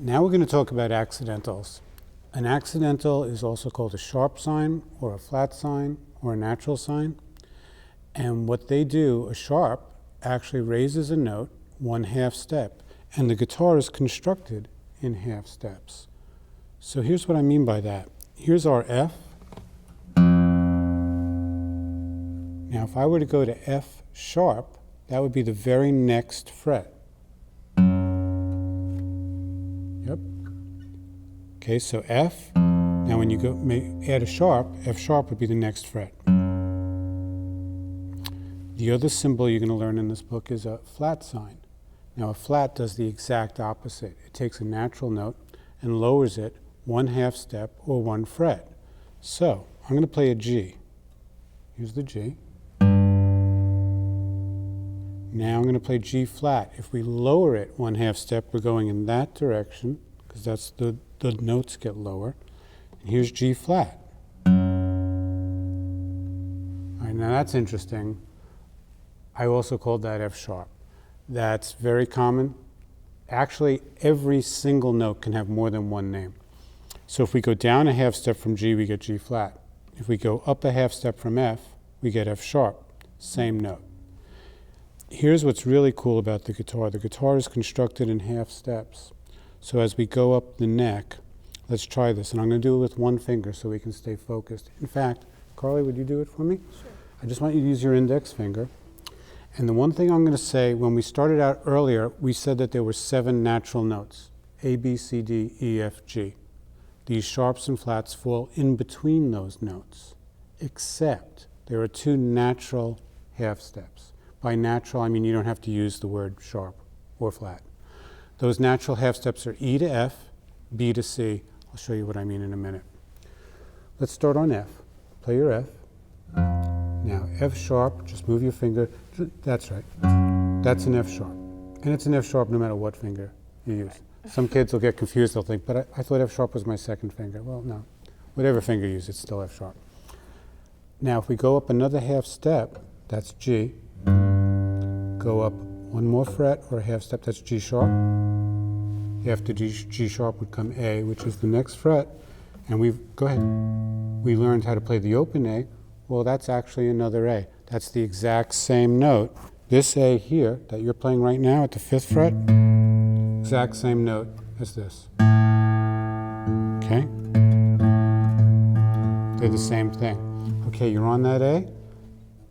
Now we're going to talk about accidentals. An accidental is also called a sharp sign or a flat sign or a natural sign. And what they do, a sharp actually raises a note 1/2 step, and the guitar is constructed in half steps. So here's what I mean by that. Here's our F. Now if I were to go to F sharp, that would be the very next fret. Yep. Okay, so F. Now when you add a sharp, F sharp would be the next fret. The other symbol you're going to learn in this book is a flat sign. Now a flat does the exact opposite. It takes a natural note and lowers it 1/2 step or 1 fret. So I'm going to play a G. Here's the G. Now I'm going to play G flat. If we lower it 1/2 step, we're going in that direction, because that's the notes get lower. And here's G flat. All right, now that's interesting. I also called that F sharp. That's very common. Actually, every single note can have more than one name. So if we go down a 1/2 step from G, we get G flat. If we go up a 1/2 step from F, we get F sharp, same note. Here's what's really cool about the guitar. The guitar is constructed in half steps. So as we go up the neck, let's try this. And I'm going to do it with one finger so we can stay focused. In fact, Carly, would you do it for me? Sure. I just want you to use your index finger. And the one thing I'm going to say, when we started out earlier, we said that there were 7 natural notes, A, B, C, D, E, F, G. These sharps and flats fall in between those notes, except there are 2 natural half steps. By natural, I mean you don't have to use the word sharp or flat. Those natural half steps are E to F, B to C. I'll show you what I mean in a minute. Let's start on F. Play your F. Now, F sharp, just move your finger. That's right. That's an F sharp. And it's an F sharp no matter what finger you use. Some kids will get confused. They'll think, but I thought F sharp was my second finger. Well, no. Whatever finger you use, it's still F sharp. Now, if we go up another half step, that's G. Go up one more fret or a half step, that's G sharp. After G sharp would come A, which is the next fret. And go ahead. We learned how to play the open A. Well, that's actually another A. That's the exact same note. This A here that you're playing right now at the 5th fret, exact same note as this. Okay? They're the same thing. Okay, you're on that A.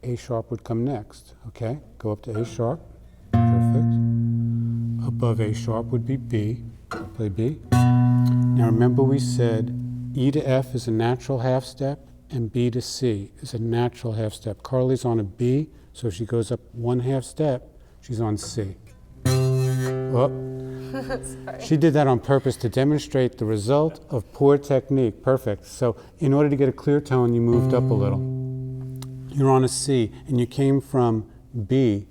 A sharp would come next. Okay, go up to A sharp. Perfect. Above A sharp would be B. Play B. Now remember we said E to F is a natural half step and B to C is a natural half step. Carly's on a B, so if she goes up 1/2 step, she's on C. Oh. She did that on purpose to demonstrate the result of poor technique. Perfect. So in order to get a clear tone, you moved up a little. You're on a C and you came from B.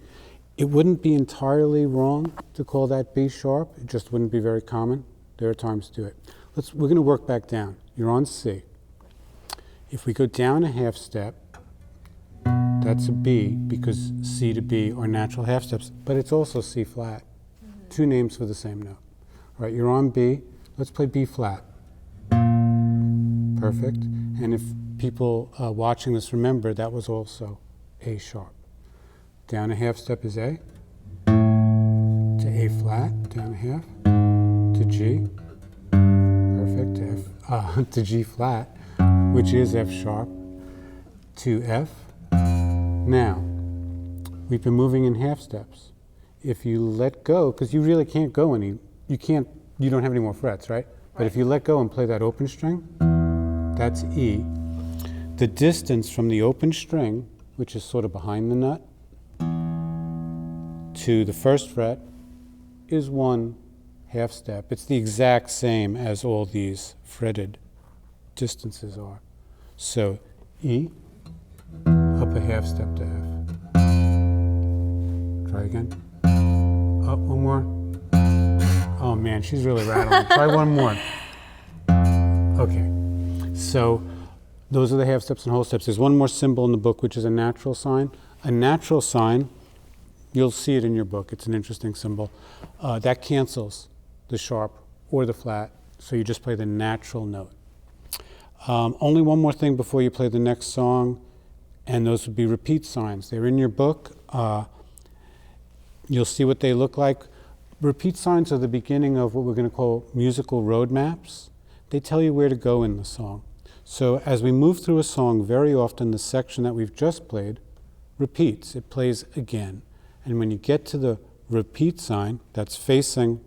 It wouldn't be entirely wrong to call that B sharp. It just wouldn't be very common. There are times to do it. We're going to work back down. You're on C. If we go down a half step, that's a B because C to B are natural half steps, but it's also C flat. 2 names for the same note. All right, you're on B. Let's play B flat. Perfect. And if people watching this remember, that was also A sharp. Down a half step is A. To A flat, down a half. To G. Perfect. To F. To G flat, which is F sharp. To F. Now, we've been moving in half steps. If you let go, because you really can't go you don't have any more frets, right? But if you let go and play that open string, that's E. The distance from the open string, which is sort of behind the nut, to the 1st fret is 1/2 step. It's the exact same as all these fretted distances are. So E, up a half step to F. Try again. Up one more. Oh man, she's really rattling. Try one more. Okay, so those are the half steps and whole steps. There's one more symbol in the book, which is a natural sign. A natural sign, you'll see it in your book. It's an interesting symbol. That cancels the sharp or the flat, so you just play the natural note. Only one more thing before you play the next song, and those would be repeat signs. They're in your book. You'll see what they look like. Repeat signs are the beginning of what we're going to call musical roadmaps. They tell you where to go in the song. So as we move through a song, very often the section that we've just played repeats. It plays again. And when you get to the repeat sign that's facing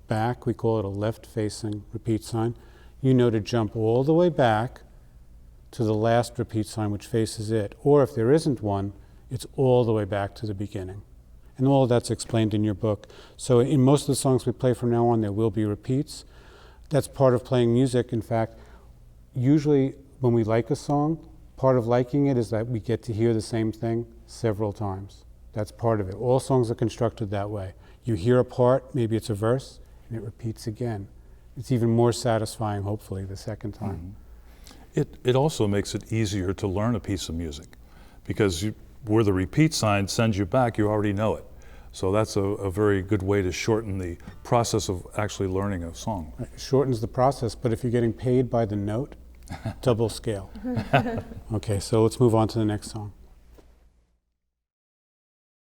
back, we call it a left-facing repeat sign, you know to jump all the way back to the last repeat sign which faces it. Or if there isn't one, it's all the way back to the beginning. And all of that's explained in your book. So in most of the songs we play from now on, there will be repeats. That's part of playing music. In fact, usually when we like a song, part of liking it is that we get to hear the same thing several times. That's part of it. All songs are constructed that way. You hear a part, maybe it's a verse, and it repeats again. It's even more satisfying, hopefully, the second time. It also makes it easier to learn a piece of music, because where the repeat sign sends you back, you already know it. So that's a very good way to shorten the process of actually learning a song. It shortens the process, but if you're getting paid by the note, double scale. Okay, so let's move on to the next song.